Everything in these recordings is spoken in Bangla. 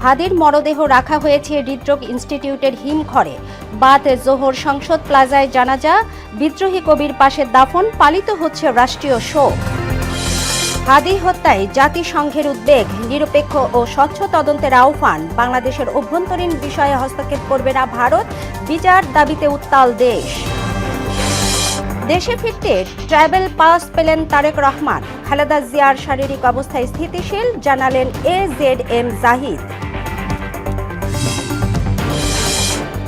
হাদির মরদেহ রাখা হয়েছে হৃদরোগ ইনস্টিটিউটের হিমঘরে। বাদ জোহর সংসদ প্লাজায় জানাজা, বিদ্রোহী কবির পাশে দাফন, পালিত হচ্ছে রাষ্ট্রীয় শোক। হাদি হত্যায় জাতিসংঘের উদ্বেগ, নিরপেক্ষ ও স্বচ্ছ তদন্তের আহ্বান। বাংলাদেশের অভ্যন্তরীণ বিষয়ে হস্তক্ষেপ করবে না ভারত, বিচার দাবিতে উত্তাল দেশ। দেশে ফিরতে ট্রাভেল পাস পেলেন তারেক রহমান। খালেদা জিয়ার শারীরিক অবস্থা স্থিতিশীল, জানালেন AZM জাহিদ।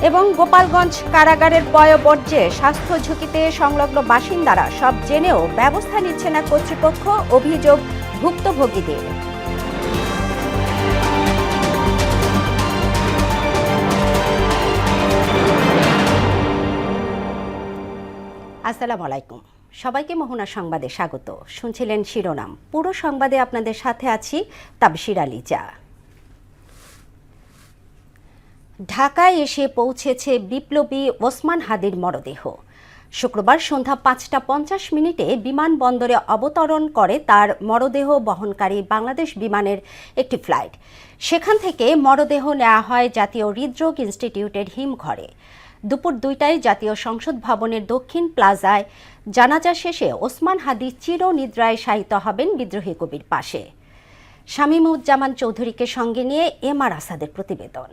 এবং গোপালগঞ্জ কারাগারের পয়ঃবর্জ্যে স্বাস্থ্য ঝুঁকিতে সংলগ্ন বাসিন্দারা, সব জেনেও ব্যবস্থা নিচ্ছে না কর্তৃপক্ষ, অভিযোগ ভুক্তভোগীদের। আসসালামু আলাইকুম, সবাইকে মোহনা সংবাদে স্বাগত। শুনছিলেন শিরোনাম, পুরো সংবাদে আপনাদের সাথে আছি তাবশির আলী জা। ঢাকায় এসে পৌঁছেছে বিপ্লবী ওসমান হাদির মরদেহ। শুক্রবার সন্ধ্যা 5:50 বিমানবন্দরে অবতরণ করে তার মরদেহ বহনকারী বাংলাদেশ বিমানের একটি ফ্লাইট। সেখান থেকে মরদেহ নেওয়া হয় জাতীয় হৃদরোগ ইনস্টিটিউটের হিমঘরে। দুপুর 2টায় জাতীয় সংসদ ভবনের দক্ষিণ প্লাজায় জানাজা শেষে ওসমান হাদি চিরনিদ্রায় শায়িত হবেন বিদ্রোহী কবির পাশে। শামীমুজ্জামান চৌধুরীকে সঙ্গে নিয়ে MR আসাদের প্রতিবেদন।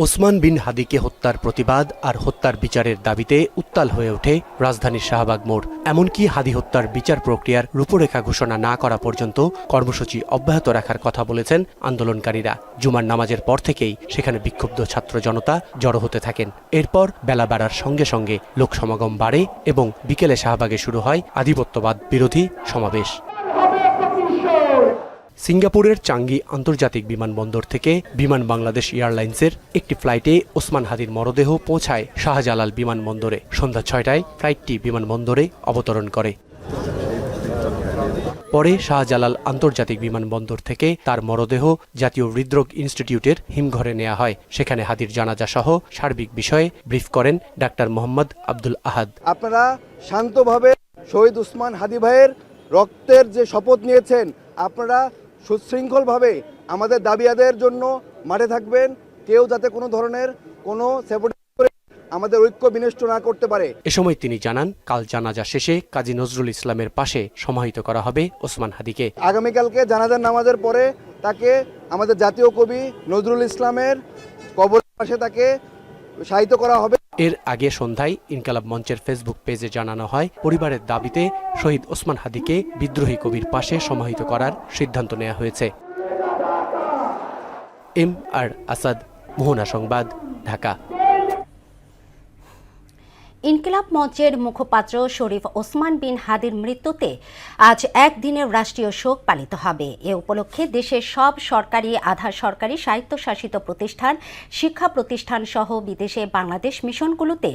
ওসমান বিন হাদিকে হত্যার প্রতিবাদ আর হত্যার বিচারের দাবিতে উত্তাল হয়ে ওঠে রাজধানীর শাহবাগ মোড়। এমনকি হাদি হত্যার বিচার প্রক্রিয়ার রূপরেখা ঘোষণা না করা পর্যন্ত কর্মসূচি অব্যাহত রাখার কথা বলেছেন আন্দোলনকারীরা। জুমার নামাজের পর থেকেই সেখানে বিক্ষুব্ধ ছাত্র জনতা জড়ো হতে থাকেন। এরপর বেলা বাড়ার সঙ্গে সঙ্গে লোক সমাগম বাড়ে এবং বিকেলে শাহবাগে শুরু হয় আধিপত্যবাদ বিরোধী সমাবেশ। সিঙ্গাপুরের চাঙ্গি আন্তর্জাতিক বিমানবন্দর থেকে বিমান বাংলাদেশ এয়ারলাইন্সের একটি ফ্লাইটে ওসমান হাদির মরদেহ পৌঁছায় শাহজালাল বিমানবন্দরে। সন্ধ্যা 6টায় ফ্লাইটটি বিমানবন্দরে অবতরণ করে। পরে শাহজালাল আন্তর্জাতিক বিমানবন্দর থেকে তার মরদেহ জাতীয় হৃদরোগ ইনস্টিটিউটের হিমঘরে নেওয়া হয়। সেখানে হাদির জানাজা সহ সার্বিক বিষয়ে ব্রিফ করেন ডাক্তার মোহাম্মদ আব্দুল আহাদ। আপনারা শান্তভাবে শহীদ ওসমান হাদি ভাইয়ের রক্তের যে শপথ নিয়েছেন, আপনারা সুশৃঙ্খলভাবে আমাদের দাবি আদায়ের জন্য মাঠে থাকবেন। কেউ যাতে কোনো ধরনের কোনো স্যাবোটেজ করে আমাদের ঐক্য বিনষ্ট না করতে পারে। এ সময় তিনি জানান, কাল জানাজা শেষে কাজী নজরুল ইসলামের পাশে সমাহিত করা হবে ওসমান হাদিকে। আগামীকালকে জানাজার নামাজের পরে তাকে আমাদের জাতীয় কবি নজরুল ইসলামের কবরের পাশে তাকে শায়িত করা হবে। এর আগে সন্ধ্যায় ইনকালাব মঞ্চের ফেসবুক পেজে জানানো হয়, পরিবারের দাবিতে শহীদ ওসমান হাদিকে বিদ্রোহী কবির পাশে সমাহিত করার সিদ্ধান্ত নেওয়া হয়েছে। MR আসাদ, মোহনা সংবাদ, ঢাকা। ইনকিলাব মঞ্চের মুখপাত্র শরীফ ওসমান বিন হাদির মৃত্যুতে আজ একদিনের রাষ্ট্রীয় শোক পালিত হবে। এ উপলক্ষে দেশের সব সরকারি, আধা সরকারি, স্বায়ত্তশাসিত প্রতিষ্ঠান, শিক্ষা প্রতিষ্ঠান সহ বিদেশে বাংলাদেশ মিশনগুলোতে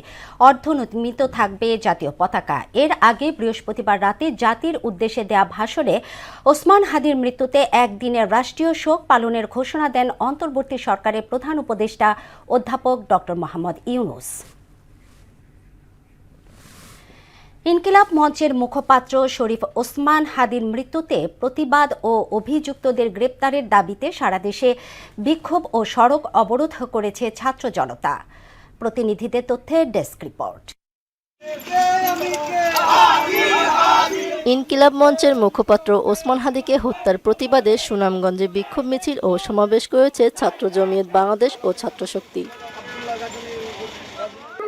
অর্ধনমিত থাকবে জাতীয় পতাকা। এর আগে বৃহস্পতিবার রাতে জাতির উদ্দেশ্যে দেয়া ভাষণে ওসমান হাদির মৃত্যুতে একদিনের রাষ্ট্রীয় শোক পালনের ঘোষণা দেন অন্তর্বর্তী সরকারের প্রধান উপদেষ্টা অধ্যাপক ডক্টর মোহাম্মদ ইউনূস। ইনকিলাব মঞ্চের মুখপাত্র শরীফ ওসমান হাদির মৃত্যুতে প্রতিবাদ ও অভিযুক্তদের গ্রেপ্তারের দাবিতে সারা দেশে বিক্ষোভ ও সড়ক অবরোধ করেছে ছাত্র জনতা। প্রতিনিধিদের তথ্যে ডেস্ক রিপোর্ট। ইনকিলাব মঞ্চের মুখপাত্র ওসমান হাদিকে হত্যার প্রতিবাদে সুনামগঞ্জে বিক্ষোভ মিছিল ও সমাবেশ করেছে ছাত্র জমিয়ত বাংলাদেশ ও ছাত্রশক্তি।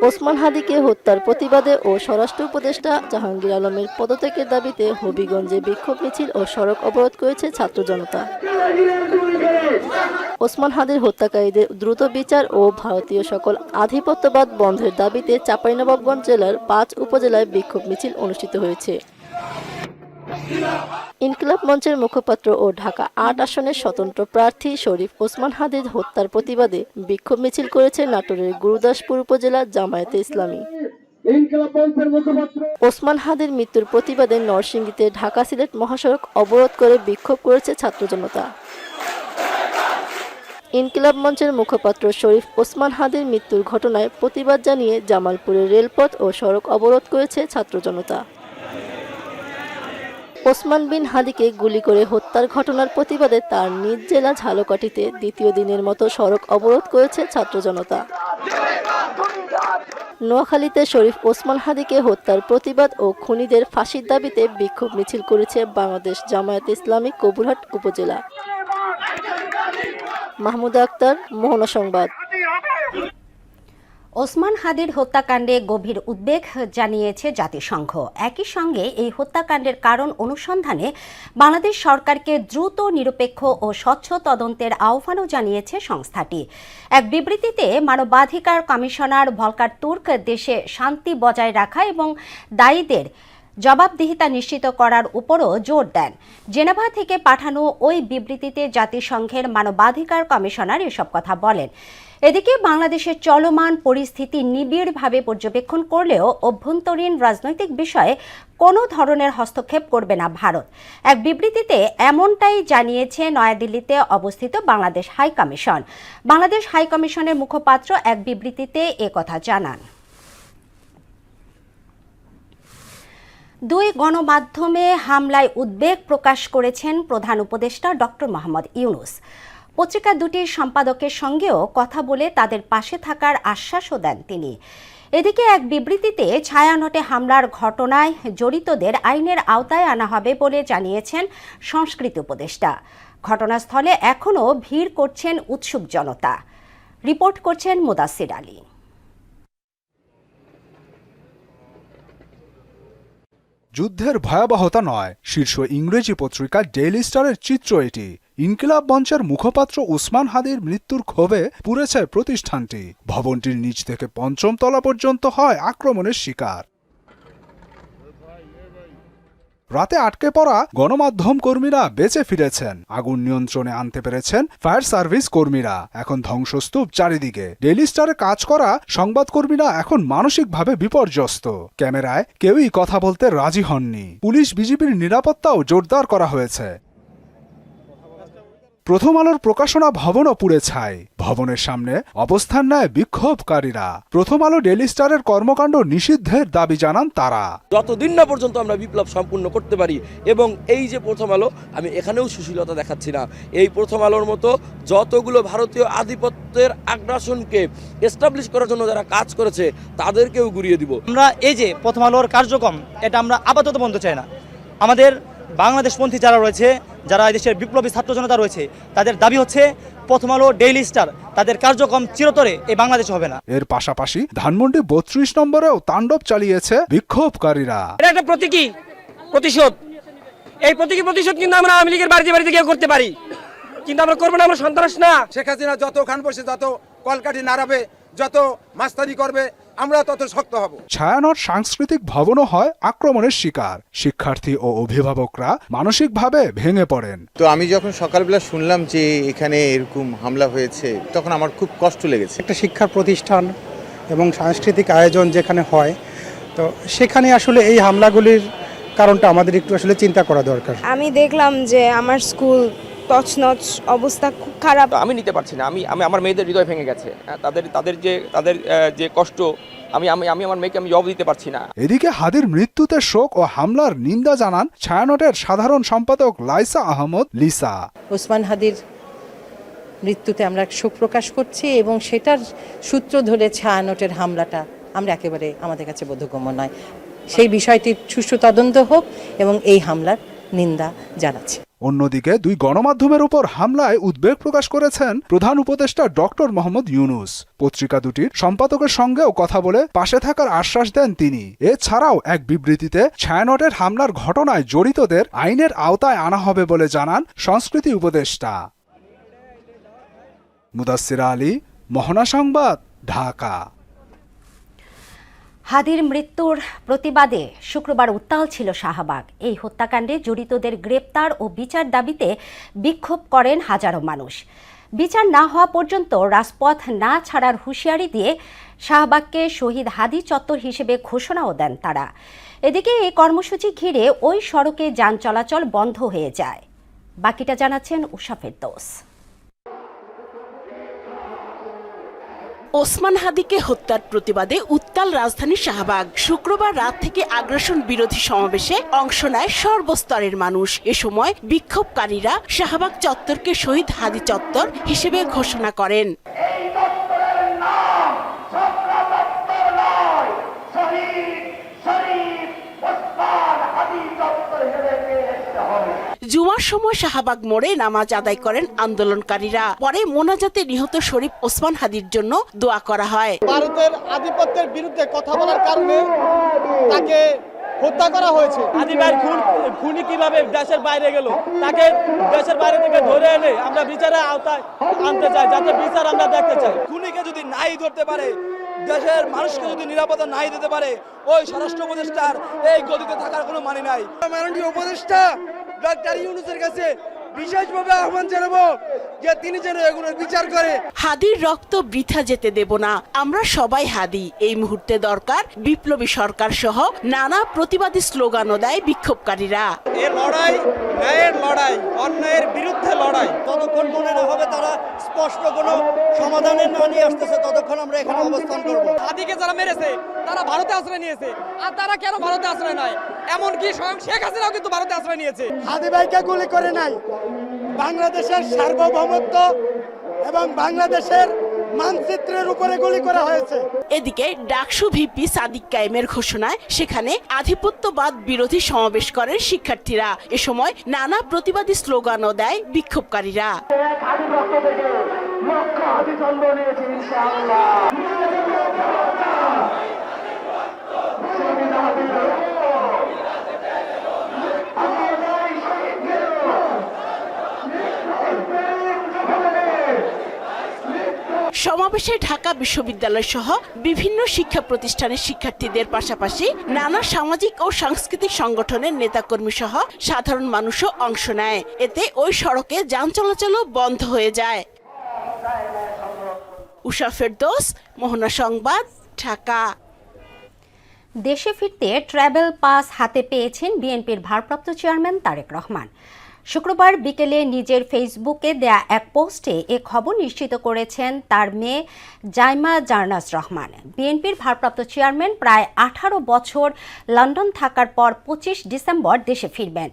ওসমান হাদিকে হত্যার প্রতিবাদে ও স্বরাষ্ট্র উপদেষ্টা জাহাঙ্গীর আলমের পদত্যাগের দাবিতে হবিগঞ্জে বিক্ষোভ মিছিল ও সড়ক অবরোধ করেছে ছাত্র জনতা। ওসমান হাদির হত্যাকারীদের দ্রুত বিচার ও ভারতীয় সকল আধিপত্যবাদ বন্ধের দাবিতে চাঁপাইনবাবগঞ্জ জেলার 5 উপজেলায় বিক্ষোভ মিছিল অনুষ্ঠিত হয়েছে। ইনকিলাব মঞ্চের মুখপাত্র ও ঢাকা 8 আসনের স্বতন্ত্র প্রার্থী শরীফ ওসমান হাদির হত্যার প্রতিবাদে বিক্ষোভ মিছিল করেছে নাটোরের গুরুদাসপুর উপজেলা জামায়াতে ইসলামী। ওসমান হাদির মৃত্যুর প্রতিবাদে নরসিংদীতে ঢাকা সিলেট মহাসড়ক অবরোধ করে বিক্ষোভ করেছে ছাত্র জনতা। ইনকিলাব মঞ্চের মুখপাত্র শরীফ ওসমান হাদির মৃত্যুর ঘটনায় প্রতিবাদ জানিয়ে জামালপুরের রেলপথ ও সড়ক অবরোধ করেছে ছাত্র জনতা। ওসমান বিন হাদিকে গুলি করে হত্যার ঘটনার প্রতিবাদে তার নিজ জেলা ঝালকাঠিতে দ্বিতীয় দিনের মতো সড়ক অবরোধ করেছে ছাত্র জনতা। নোয়াখালীতে শরীফ ওসমান হাদিকে হত্যার প্রতিবাদ ও খুনিদের ফাঁসির দাবিতে বিক্ষোভ মিছিল করেছে বাংলাদেশ জামায়াতে ইসলামী কবুরহাট উপজেলা। মাহমুদা আক্তার, মোহনা সংবাদ। ওসমান হাদির হত্যাকাণ্ডে গভীর উদ্বেগ জানিয়েছে জাতিসংঘ। একই সঙ্গে এই হত্যাকাণ্ডের কারণ অনুসন্ধানে বাংলাদেশ সরকারকে দ্রুত, নিরপেক্ষ ও স্বচ্ছ তদন্তের আহ্বানও জানিয়েছে সংস্থাটি। এক বিবৃতিতে মানবাধিকার কমিশনার ভলকার তুর্ক দেশে শান্তি বজায় রাখা এবং দায়ীদের জবাবদিহিতা নিশ্চিত করার উপরও জোর দেন। জেনেভা থেকে পাঠানো ওই বিবৃতিতে জাতিসংঘের মানবাধিকার কমিশনার এসব কথা বলেন। এদিকে বাংলাদেশের চলমান পরিস্থিতি নিবিড়ভাবে পর্যবেক্ষণ করলেও অভ্যন্তরীণ রাজনৈতিক বিষয়ে কোনো ধরনের হস্তক্ষেপ করবে না ভারত। এক বিবৃতিতে এমনটাই জানিয়েছে নয়াদিল্লিতে অবস্থিত Bangladesh high commission. Bangladesh high কমিশনের মুখপাত্র এক বিবৃতিতে একথা জানান। দুই গণমাধ্যমে হামলায় উদ্বেগ প্রকাশ করেছেন প্রধান উপদেষ্টা ডক্টর মোহাম্মদ ইউনূস। পত্রিকা দুটির সম্পাদকের সঙ্গেও কথা বলে তাদের পাশে থাকার আশ্বাসও দেন তিনি। এদিকে এক বিবৃতিতে ছায়ানটে হামলার ঘটনায় জড়িতদের আইনের আওতায় আনা হবে বলে জানিয়েছেন সংস্কৃতি উপদেষ্টা। ঘটনাস্থলে এখনও ভিড় করছেন উৎসুক জনতা। রিপোর্ট করছেন মুদাসির আলী। যুদ্ধের ভয়াবহতা নয়, শীর্ষ ইংরেজি পত্রিকা ডেইলি স্টারের চিত্র এটি। ইনকিলাব মঞ্চের মুখপাত্র ওসমান হাদির মৃত্যুর ক্ষোভে পুড়েছে প্রতিষ্ঠানটি। ভবনটির নিচ থেকে ৫ম তলা পর্যন্ত হয় আক্রমণের শিকার। রাতে আটকে পড়া গণমাধ্যম কর্মীরা বেঁচে ফিরেছেন। আগুন নিয়ন্ত্রণে আনতে পেরেছেন ফায়ার সার্ভিস কর্মীরা। এখন ধ্বংসস্তূপ চারিদিকে। ডেইলি স্টারে কাজ করা সংবাদকর্মীরা এখন মানসিকভাবে বিপর্যস্ত। ক্যামেরায় কেউই কথা বলতে রাজি হননি। পুলিশ বিজিবির নিরাপত্তাও জোরদার করা হয়েছে। প্রথম আলোর প্রকাশনা ভবনও পুড়ে ছাই। ভবনের সামনে অবস্থান নেয় বিক্ষোভকারীরা। প্রথম আলো ডেইলি স্টারের কর্মকাণ্ড নিষিদ্ধের দাবি জানান তারা। যতদিন না পর্যন্ত আমরা বিপ্লব সম্পূর্ণ করতে পারি, এবং এই যে প্রথম আলো, আমি এখানেও সুশীলতা দেখাচ্ছি না, এই প্রথম আলোর মতো যতগুলো ভারতীয় আধিপত্যের আগ্রাসনকে এস্টাবলিশ করার জন্য যারা কাজ করেছে তাদেরকেও গুড়িয়ে দিব। আমরা এই যে প্রথম আলোর কার্যক্রম, এটা আমরা আপাতত বন্ধ চাই না। আমাদের বাংলাদেশপন্থী যারা রয়েছে, যারা দেশের বিপ্লবী ছাত্র জনতা রয়েছে, তাদের দাবি হচ্ছে প্রথম আলো, ডেইলি স্টার, তাদের কার্যক্রম চিরতরে এই বাংলাদেশ হবে না। এর পাশাপাশি ধানমন্ডি ৩২ নম্বরেও তাণ্ডব চালিয়েছে বিক্ষোভকারীরা। এটা একটা প্রতিশোধ। এই প্রতিশোধ কিন্তু আমরা আওয়ামী লীগের বাড়িতে বাড়িতে গিয়ে করতে পারি, কিন্তু আমরা করবো না। আমরা সন্ত্রাস না। শেখ হাসিনা যত খান বসে, যত কলকাঠি নাড়াবে, যত মাস্তানি করবে, আমরা তত শক্ত হব। ছায়ানট সাংস্কৃতিক ভবনও হয় আক্রমণের শিকার। শিক্ষার্থী ও অভিভাবকরা মানসিকভাবে ভেঙে পড়েন। তো আমি যখন সকালবেলা শুনলাম যে এখানে এরকম হামলা হয়েছে, তখন আমার খুব কষ্ট লেগেছে। একটা শিক্ষা প্রতিষ্ঠান এবং সাংস্কৃতিক আয়োজন যেখানে হয়, তো সেখানে আসলে এই হামলাগুলির কারণটা আমাদের একটু আসলে চিন্তা করা দরকার। আমি দেখলাম যে আমার স্কুল তছনছ অবস্থা, খুব খারাপ। আমি নিতে পারছি না। আমি আমার মেয়েদের হৃদয় ভেঙে গেছে। তাদের যে কষ্ট, আমি আমার মেয়েকে আমি জবাব দিতে পারছি না। এদিকে হাদির মৃত্যুতে শোক ও হামলার নিন্দা জানান ছায়ানটের সাধারণ সম্পাদক লাইসা আহমদ লিসা। ওসমান হাদির মৃত্যুতে আমরা শোক প্রকাশ করছি, এবং সেটার সূত্র ধরে ছায়ানটের হামলাটা আমরা একেবারে আমাদের কাছে বোধগম্য নয়। সেই বিষয়টির সুষ্ঠু তদন্ত হোক এবং এই হামলার নিন্দা জানাচ্ছি। অন্যদিকে দুই গণমাধ্যমের উপর হামলায় উদ্বেগ প্রকাশ করেছেন প্রধান উপদেষ্টা ডক্টর মোহাম্মদ ইউনূস। পত্রিকা দুটির সম্পাদকের সঙ্গেও কথা বলে পাশে থাকার আশ্বাস দেন তিনি। এছাড়াও এক বিবৃতিতে ছায়ানটের হামলার ঘটনায় জড়িতদের আইনের আওতায় আনা হবে বলে জানান সংস্কৃতি উপদেষ্টা। মুদাসসির আলী, মোহনা সংবাদ, ঢাকা। হাদির মৃত্যুর প্রতিবাদে শুক্রবার উত্তাল ছিল শাহবাগ। এই হত্যাকাণ্ডে জড়িতদের গ্রেপ্তার ও বিচার দাবিতে বিক্ষোভ করেন হাজারো মানুষ। বিচার না হওয়া পর্যন্ত রাজপথ না ছাড়ার হুঁশিয়ারি দিয়ে শাহবাগকে শহীদ হাদি চত্বর হিসেবে ঘোষণাও দেন তারা। এদিকে এই কর্মসূচি ঘিরে ওই সড়কে যান চলাচল বন্ধ হয়ে যায়। বাকিটা জানাচ্ছেন উষা ফেরদৌস। ওসমান হাদিকে হত্যার প্রতিবাদে উত্তাল রাজধানী শাহবাগ। শুক্রবার রাত থেকে আগ্রাসন বিরোধী সমাবেশে অংশ নেয় সর্বস্তরের মানুষ। এ সময় বিক্ষোভকারীরা শাহবাগ চত্বরকে শহীদ হাদি চত্বর হিসেবে ঘোষণা করেন। জুমার সময় শাহবাগ মোড়ে নামাজ আদায় করেন আন্দোলনকারীরা। পরে মোনাজাতে নিহত শরীফ ওসমান হাদির জন্য দোয়া করা হয়। ভারতের আধিপত্যের বিরুদ্ধে কথা বলার কারণে তাকে হত্যা করা হয়েছে। হাদি ভাইয়ের খুনি কিভাবে দেশের বাইরে গেল, তাকে দেশের বাইরে থেকে ধরে এনে আমরা বিচারের আওতায় আনতে চাই, যাতে বিচার আমরা দেখতে চাই। খুনিকে যদি নাই ধরতে পারে, দেশের মানুষকে যদি নিরাপত্তা নাই দিতে পারে, ওই স্বরাষ্ট্র উপদেষ্টার এই গদিতে থাকার কোনো মানে নাই। মাননীয় উপদেষ্টা ডক্টর ইউনূসের কাছে বিশেষভাবে আহ্বান জানাবো যে তিনি যেন এগুলোর বিচার করে। হাদির রক্ত বৃথা যেতে দেব না, আমরা সবাই হাদি। এই মুহূর্তে দরকার বিপ্লবী সরকার সহ নানা প্রতিবাদী স্লোগানও দেয় বিক্ষোভকারীরা। এই লড়াই ন্যায়ের লড়াই, অন্যায়ের বিরুদ্ধে লড়াই। ততক্ষণ মনে না হবে তারা স্পষ্ট কোনো সমাধানের না নিয়ে আসতেছে, ততক্ষণ আমরা এখানে অবস্থান করব। হাদিকে যারা মেরেছে তারা ভারতে আশ্রয় নিয়েছে, আর তারা কেন ভারতে আশ্রয় নয়? এমনকি স্বয়ং শেখ হাসিনাও কিন্তু ভারতে আশ্রয় নিয়েছে। হাদি ভাইকে গুলি করে নাই, বাংলাদেশের সার্বভৌমত্ব এবং বাংলাদেশের মানচিত্রের উপরে গুলি করা হয়েছে। এদিকে ডাকসু ভিপি সাদিক কায়েমের ঘোষণায় সেখানে আধিপত্যবাদ বিরোধী সমাবেশ করেন শিক্ষার্থীরা। এ সময় নানা প্রতিবাদী স্লোগানও দেয় বিক্ষোভকারীরা। সমাবেশে ঢাকা বিশ্ববিদ্যালয় সহ বিভিন্ন শিক্ষা প্রতিষ্ঠানের শিক্ষার্থীদের পাশাপাশি নানা সামাজিক ও সাংস্কৃতিক সংগঠনের নেতাকর্মী সহ সাধারণ মানুষও অংশ নেয়। এতে ওই সড়কে যান চলাচলও বন্ধ হয়ে যায়। উষা ফেরদৌস, মোহনা সংবাদ, ঢাকা। দেশে ফিরতে ট্রাভেল পাস হাতে পেয়েছেন বিএনপির ভারপ্রাপ্ত চেয়ারম্যান তারেক রহমান। শুক্রবার বিকেলে নিজের ফেসবুকে দেয়া এক পোস্টে এ খবর নিশ্চিত করেছেন তার মেয়ে জাইমা জার্নাস রহমান। বিএনপির ভারপ্রাপ্ত চেয়ারম্যান প্রায় 18 বছর লন্ডন থাকার পর 25 ডিসেম্বর দেশে ফিরবেন।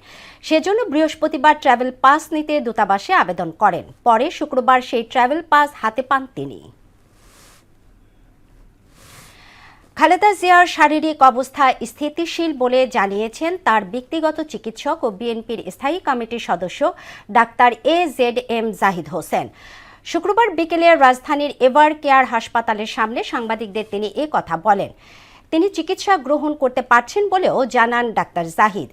সেজন্য বৃহস্পতিবার ট্রাভেল পাস নিতে দূতাবাসে আবেদন করেন। পরে শুক্রবার সেই ট্রাভেল পাস হাতে পান তিনি। খালেদা জিয়ার শারীরিক অবস্থা স্থিতিশীল বলে জানিয়েছেন তার ব্যক্তিগত চিকিৎসক ও বিএনপির স্থায়ী কমিটির সদস্য ডাক্তার AZM জাহিদ হোসেন। শুক্রবার বিকেলে রাজধানীর এভার কেয়ার হাসপাতালের সামনে সাংবাদিকদের তিনি এ কথা বলেন। তিনি চিকিৎসা গ্রহণ করতে পারছেন বলেও জানান ডাক্তার জাহিদ।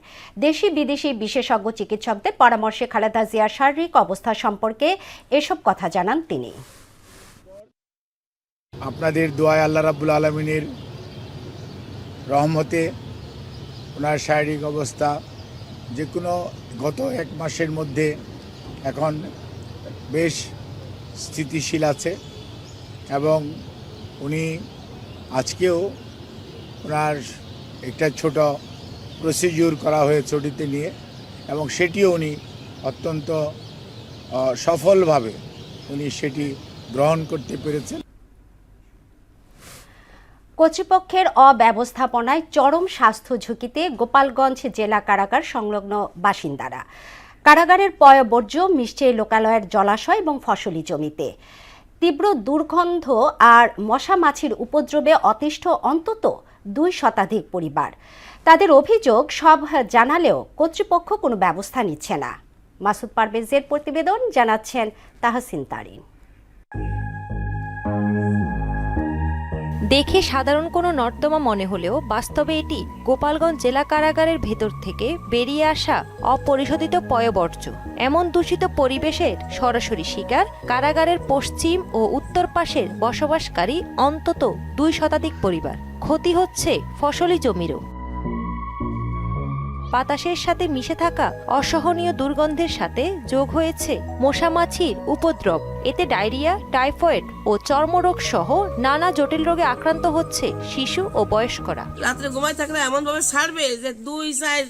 দেশি বিদেশি বিশেষজ্ঞ চিকিৎসকদের পরামর্শে খালেদা জিয়ার শারীরিক অবস্থা সম্পর্কে এসব কথা জানান তিনি। আপনাদের দোয়ায় আল্লাহ রাব্বুল আলামিনের রহমতে ওনার শারীরিক অবস্থা যে কোনো গত 1 মাসের মধ্যে এখন বেশ স্থিতিশীল আছে এবং উনি আজকেও ওনার একটা ছোট প্রসিডিউর করা হয়েছে ওটিতে নিয়ে, এবং সেটিও উনি অত্যন্ত সফলভাবে উনি সেটি গ্রহণ করতে পেরেছেন। কর্তৃপক্ষের অব্যবস্থাপনায় চরম স্বাস্থ্য ঝুঁকিতে গোপালগঞ্জ জেলা কারাগার সংলগ্ন বাসিন্দারা। কারাগারের পয়ঃবর্জ্য মিশছে লোকালয়ের জলাশয় এবং ফসলি জমিতে। তীব্র দুর্গন্ধ আর মশা মাছির উপদ্রবে অতিষ্ঠ অন্তত 2 শতাধিক পরিবার। তাদের অভিযোগ সব জানালেও কর্তৃপক্ষ কোনো ব্যবস্থা নিচ্ছে না। মাসুদ পারভেজের প্রতিবেদন, জানাচ্ছেন তাহসিন তারিন। দেখে সাধারণ কোনো নর্দমা মনে হলেও বাস্তবে এটি গোপালগঞ্জ জেলা কারাগারের ভেতর থেকে বেরিয়ে আসা অপরিশোধিত পয়ঃবর্জ্য। এমন দূষিত পরিবেশের সরাসরি শিকার কারাগারের পশ্চিম ও উত্তর পাশের বসবাসকারী অন্তত 2 শতাধিক পরিবার। ক্ষতি হচ্ছে ফসলি জমিরও। বাতাসের সাথে মিশে থাকা অসহনীয় দুর্গন্ধের সাথে যোগ হয়েছে মশামাছির উপদ্রব। এতে ডায়রিয়া, টাইফয়েড ও চর্মরোগ সহ নানা জটিল রোগে আক্রান্ত হচ্ছে শিশু ও বয়স্করা। রাত্রে ঘুমায় থাকলে এমন ভাবে ছাড়বে যে 2-4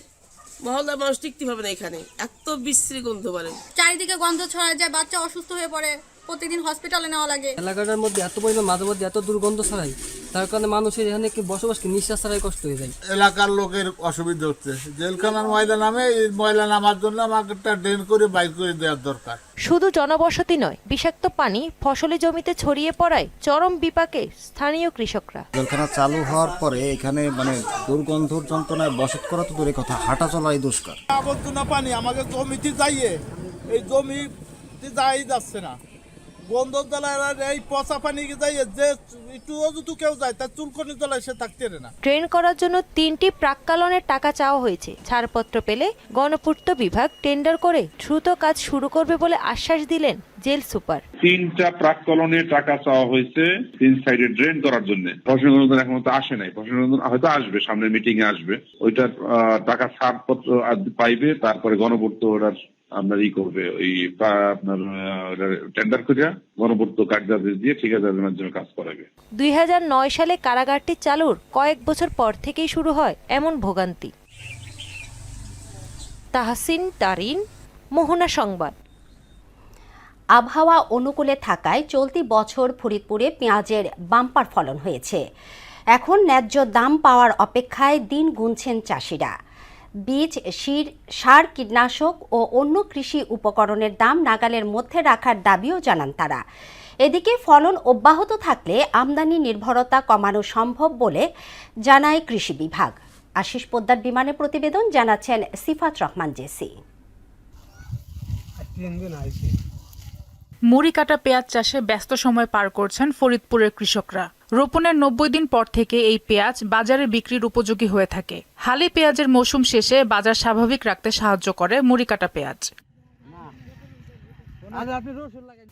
মহল্লার মানুষ টিকতে পারবে না। এখানে এত বিশ্রী গন্ধ, পারে চারিদিকে গন্ধ ছড়ায় যায়, বাচ্চা অসুস্থ হয়ে পড়ে, প্রতিদিন হসপিটালে নেওয়া লাগে। এলাকাটার মধ্যে এত পরিমাণ মাঝে মধ্যে এত দুর্গন্ধ ছড়ায়, তার কারণে মানুষের এখানে কি বসবাস কি নিঃশ্বাস ছাড়াই কষ্ট হয়ে যায়। এলাকার লোকের অসুবিধা হচ্ছে, জেলখানার ময়লা নামে, এই ময়লা নামার জন্য আমাকে একটা ড্রেন করে বাইর করে দেওয়ার দরকার। শুধু জনবসতি নয়, বিষাক্ত পানি ফসলি জমিতে ছড়িয়ে পড়ায় চরম বিপাকে স্থানীয় কৃষকরা। জেলখানা চালু হওয়ার পরে এখানে মানে দুর্গন্ধর যন্ত্রণায় বসত করা তো দূরে কথা, হাঁটা চলাই দুষ্কর। আবর্জনা পানি আমাকে জমিতে যাইয়ে, এই জমিতে যাই যাচ্ছে না, গন্ধ জ্বালায় এই পচা পানি যাইয়ে, যে একটু অযুতু কেউ যায় তার চুলকনি জ্বালায় সে থাকতে পারে না। ট্রেন করার জন্য 3টি প্রাক্কালনের টাকা চাওয়া হয়েছে। ছাড়পত্র পেলে গণপূর্ত বিভাগ টেন্ডার করে দ্রুত কাজ শুরু করবে বলে আশ্বাস দিলেন জেল সুপার। 3টা প্রাক্কলনের টাকা চাওয়া হয়েছে 3 সাইডে ড্রেন করার জন্য। প্রশাসনিক অনুদান এখনো তো আসে নাই, প্রশাসনিক অনুদান হয়তো আসবে, সামনের মিটিং এ আসবে। ওইটার টাকা ছাড়পত্র পাইবে, তারপরে গণপূর্ত ওটার আপনার করবে, ওই আপনার টেন্ডার করে গণপূর্ত কাগজাদেশ দিয়ে ঠিকাদারের মাধ্যমে কাজ করাবে। 2009 সালে কারাগারটি চালুর কয়েক বছর পর থেকেই শুরু হয় এমন ভোগান্তি। তাহসিন তারিন, মোহনা সংবাদ। আবহাওয়া অনুকূলে থাকায় চলতি বছর ফরিদপুরে পেঁয়াজের বাম্পার ফলন হয়েছে। এখন ন্যায্য দাম পাওয়ার অপেক্ষায় দিন গুনছেন চাষিরা। বীজ, সার, কীটনাশক ও অন্য কৃষি উপকরণের দাম নাগালের মধ্যে রাখার দাবিও জানান তারা। এদিকে ফলন অব্যাহত থাকলে আমদানি নির্ভরতা কমানো সম্ভব বলে জানায় কৃষি বিভাগ। আশিস পোদ্দার বিমানে প্রতিবেদন, জানাচ্ছেন সিফাত রহমান জেসি। মুড়ি কাটা পেঁয়াজ চাষে ব্যস্ত সময় পার করছেন ফরিদপুরের কৃষকরা। রোপণের 90 দিন পর থেকে এই পেঁয়াজ বাজারে বিক্রির উপযোগী হয়ে থাকে। হালি পেঁয়াজের মৌসুম শেষে বাজার স্বাভাবিক রাখতে সাহায্য করে মুড়ি কাটা পেঁয়াজ।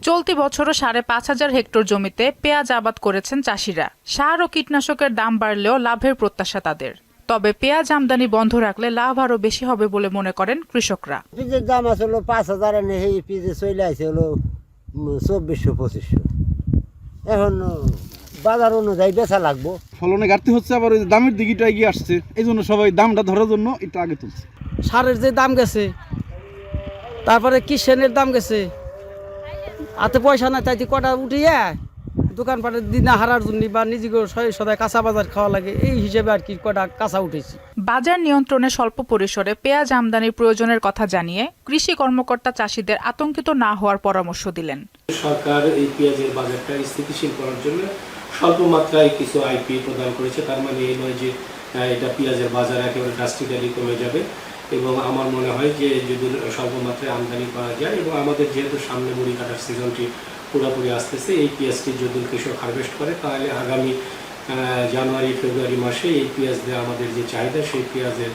চলতি বছরও 5,500 হেক্টর জমিতে পেঁয়াজ আবাদ করেছেন চাষিরা। সার ও কীটনাশকের দাম বাড়লেও লাভের প্রত্যাশা তাদের। তবে পেঁয়াজ আমদানি বন্ধ রাখলে লাভ আরো বেশি হবে বলে মনে করেন কৃষকরা। পেঁয়াজের দাম আছে 5,000, পেঁয়াজ চলে আসে 2400-2500। এখন বাজার অনুযায়ী বেচা লাগবো। ফলনে ঘাটতি হচ্ছে, আবার ওই দামের দিকটা এগিয়ে আসছে, এই জন্য সবাই দামটা ধরার জন্য এটা আগে তুলছে। সারের যে দাম গেছে, তারপরে কিষেনের দাম গেছে, হাতে পয়সা নাই, তাই কটা উঠিয়ে দোকানপাটের দিনা হারার জন্য বা নিজেকে সদাই কাঁচা বাজার খাওয়া লাগে, এই হিসেবে আর কি কটা কাঁচা উঠেছি। বাজার নিয়ন্ত্রণে স্বল্প পরিসরে পেঁয়াজ আমদানির প্রয়োজনের কথা জানিয়ে কৃষি কর্মকর্তা চাষিদের আতঙ্কিত না হওয়ার পরামর্শ দিলেন। সরকার এই পেঁয়াজের বাজারটা স্থিতিশীল করার জন্য স্বল্প মাত্রায় কিছু আইপি প্রদান করেছে। তার মানে এই নয় যে এটা পেঁয়াজের বাজার একেবারে ড্রাস্টিক্যালি কমে যাবে, এবং আমার মনে হয় যে যদি স্বল্প মাত্রায় আমদানি করা যায়, এবং আমাদের যেহেতু সামনে মুড়ি কাটার সিজনটি পুরোপুরি আসতেছে, এই পেঁয়াজটি যদি কৃষক হারভেস্ট করে তাহলে আগামী জানুয়ারি ফেব্রুয়ারি মাসে এই পেঁয়াজ দিয়ে আমাদের যে চাহিদা, সেই পেঁয়াজের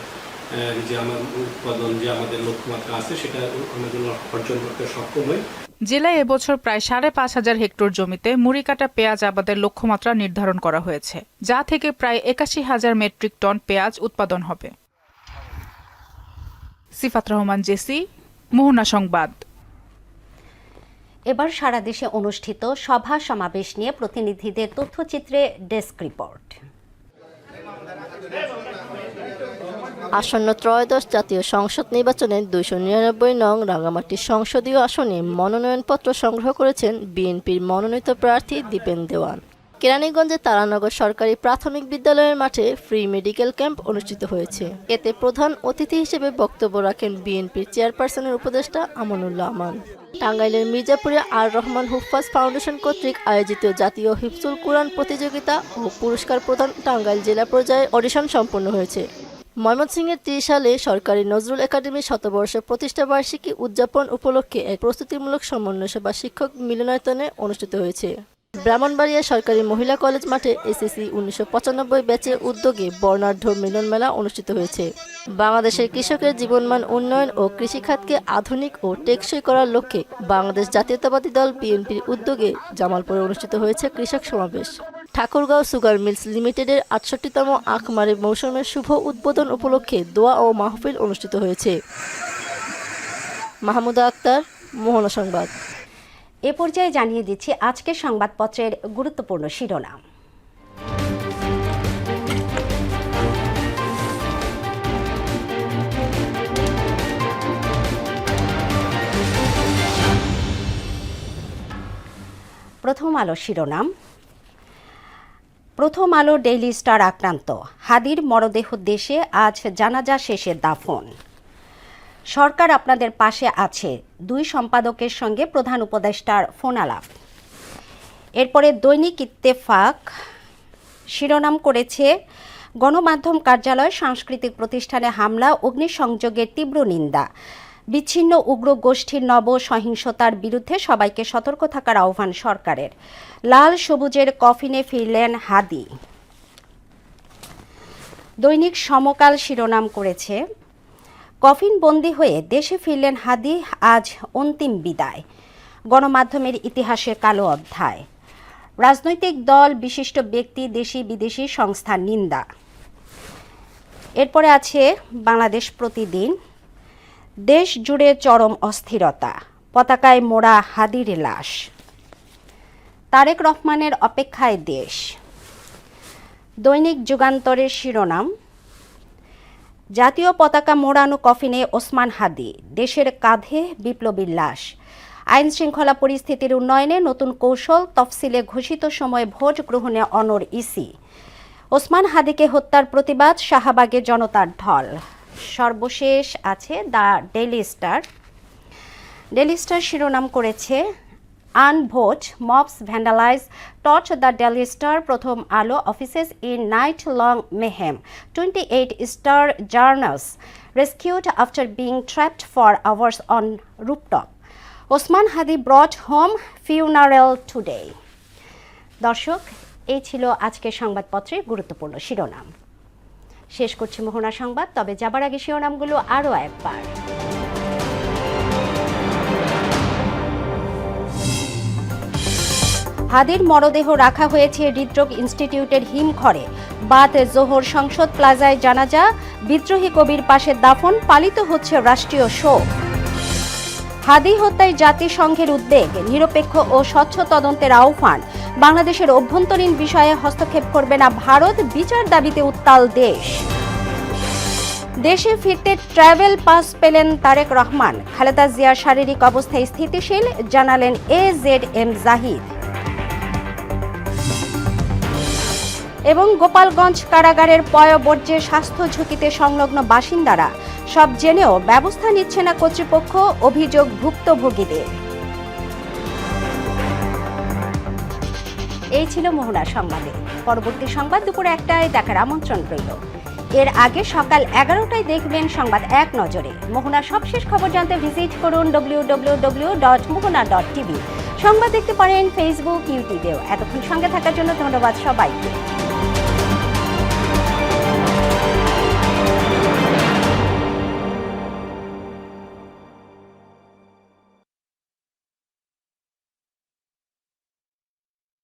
যে আমার উৎপাদন যে আমাদের লক্ষ্যমাত্রা আছে সেটা আমাদের অর্জন করতে সক্ষম হয়। জেলায় এবছর প্রায় 5,500 হেক্টর জমিতে মুড়ি কাটা পেঁয়াজ আবাদের লক্ষ্যমাত্রা নির্ধারণ করা হয়েছে, যা থেকে প্রায় 81,000 মেট্রিক টন পেঁয়াজ উৎপাদন হবে। সিফাত রহমান জেসি, মোহনা সংবাদ। এবার সারা দেশে অনুষ্ঠিত সভা সমাবেশ নিয়ে প্রতিনিধিদের তথ্যচিত্রে ডেস্ক রিপোর্ট। আসন্ন ত্রয়োদশ জাতীয় সংসদ নির্বাচনে 299 নং রাঙামাটি সংসদীয় আসনে মনোনয়নপত্র সংগ্রহ করেছেন বিএনপির মনোনীত প্রার্থী দীপেন দেওয়ান। কেরানীগঞ্জে তারানগর সরকারি প্রাথমিক বিদ্যালয়ের মাঠে ফ্রি মেডিকেল ক্যাম্প অনুষ্ঠিত হয়েছে। এতে প্রধান অতিথি হিসেবে বক্তব্য রাখেন বিএনপির চেয়ারপারসনের উপদেষ্টা আমানুল্লাহ আমান। টাঙ্গাইলের মির্জাপুরে আর রহমান হুফাজ ফাউন্ডেশন কর্তৃক আয়োজিত জাতীয় হিফজুল কুরআন প্রতিযোগিতা ও পুরস্কার প্রদান টাঙ্গাইল জেলা পর্যায়ে অডিশন সম্পন্ন হয়েছে। ময়মনসিংহের 30 সালে সরকারি নজরুল একাডেমির শতবর্ষ প্রতিষ্ঠা বার্ষিকী উদযাপন উপলক্ষে এক প্রস্তুতিমূলক সমন্বয় সভা শিক্ষক মিলনায়তনে অনুষ্ঠিত হয়েছে। ব্রাহ্মণবাড়িয়া সরকারি মহিলা কলেজ মাঠে এসএসসি 1995 ব্যাচের উদ্যোগে বর্ণাঢ্য মিলন মেলা অনুষ্ঠিত হয়েছে। বাংলাদেশের কৃষকের জীবনমান উন্নয়ন ও কৃষিখাতকে আধুনিক ও টেকসই করার লক্ষ্যে বাংলাদেশ জাতীয়তাবাদী দল বিএনপির উদ্যোগে জামালপুরে অনুষ্ঠিত হয়েছে কৃষক সমাবেশ। ঠাকুরগাঁও সুগার মিলস লিমিটেডের 68তম আখমারি মৌসুমের শুভ উদ্বোধন উপলক্ষে দোয়া ও মাহফিল অনুষ্ঠিত হয়েছে। মাহমুদা আক্তার, মোহনা সংবাদ। এ পর্যায়ে জানিয়ে দিচ্ছি আজকের সংবাদপত্রের গুরুত্বপূর্ণ শিরোনাম। প্রথম আলো শিরোনাম। প্রথম আলো ডেইলি স্টার আক্রান্ত, হাদির মরদেহ দেশে, আজ জানাজা শেষে দাফন। সরকার আপনাদের পাশে আছে, 2 সম্পাদকের সঙ্গে প্রধান উপদেষ্টার ফোন আলাপ। এরপরে দৈনিক ইত্তেফাক শিরোনাম করেছে গণমাধ্যম কার্যালয় সাংস্কৃতিক প্রতিষ্ঠানে হামলা, অগ্নিসংযোগের তীব্র নিন্দা। বিচ্ছিন্ন উগ্র গোষ্ঠীর নব সহিংসতার বিরুদ্ধে সবাইকে সতর্ক থাকার আহ্বান সরকারের। লাল সবুজের কফিনে ফিরলেন হাদি। দৈনিক সমকাল শিরোনাম করেছে কফিন বন্দী হয়ে দেশে ফিরলেন হাদি, আজ অন্তিম বিদায়। গণমাধ্যমের ইতিহাসে কালো অধ্যায়। রাজনৈতিক দল, বিশিষ্ট ব্যক্তি, দেশি বিদেশি সংস্থার নিন্দা। এরপরে আছে বাংলাদেশ প্রতিদিন। দেশ জুড়ে চরম অস্থিরতা, পতাকায় মোড়া হাদির লাশ। তারেক রহমানের অপেক্ষায় দেশ। দৈনিক যুগান্তরের শিরোনাম জাতীয় পতাকা মোড়ানো কফিনে ওসমান হাদি, দেশের কাঁধে বিপ্লবীর লাশ। আইন শৃঙ্খলা পরিস্থিতির উন্নয়নে নতুন কৌশল, তফসিলে ঘোষিত সময়ে ভোট গ্রহণে অনড় ইসি। ওসমান হাদিকে হত্যার প্রতিবাদ, শাহবাগে জনতার ঢল। সর্বশেষ আছে the daily star. Daily star শিরোনাম করেছে আনভোট, mobs vandalise, torch the daily star, Prothom Alo offices in night long mayhem, 28 star journals rescued after being trapped for hours on rooftop. Osman Hadi brought home, funeral today. দর্শক, এই ছিল আজকের সংবাদপত্রের গুরুত্বপূর্ণ শিরোনাম। শেষ করছি মোহনা সংবাদ, তবে যাবার আগে শিরোনামগুলো আরও একবার। হাদির মরদেহ রাখা হয়েছে হৃদরোগ ইনস্টিটিউটের হিমঘরে। বাদ জোহর সংসদ প্লাজায় জানাজা, বিদ্রোহী কবির পাশে দাফন, পালিত হচ্ছে রাষ্ট্রীয় শোক। হাদি হত্যায় জাতিসংঘের উদ্বেগ, নিরপেক্ষ ও স্বচ্ছ তদন্তের আহ্বান। বাংলাদেশের অভ্যন্তরীণ বিষয়ে হস্তক্ষেপ করবে না ভারত, বিচার দাবিতে উত্তাল দেশ। দেশে ফিরতে ট্রাভেল পাস পেলেন তারেক রহমান। খালেদা জিয়ার শারীরিক অবস্থায় স্থিতিশীল, জানালেন AZM জাহিদ। এবং গোপালগঞ্জ কারাগারের পয়ঃবর্জ্যে স্বাস্থ্য ঝুঁকিতে সংলগ্ন বাসিন্দারা, সব জেনেও ব্যবস্থা নিচ্ছে না কর্তৃপক্ষ, অভিযোগ ভুক্তভোগীদের। এই ছিল মোহনা সংবাদে। পরবর্তী সংবাদ দুপুর 1টায় দেখার আমন্ত্রণ রইল। এর আগে সকাল 11টায় দেখবেন সংবাদ এক নজরে। মোহনার সবশেষ খবর জানতে ভিজিট করুন www.mohona.tv। সংবাদ দেখতে পারেন ফেসবুক, ইউটিউবেও। এতক্ষণ সঙ্গে থাকার জন্য ধন্যবাদ সবাইকে।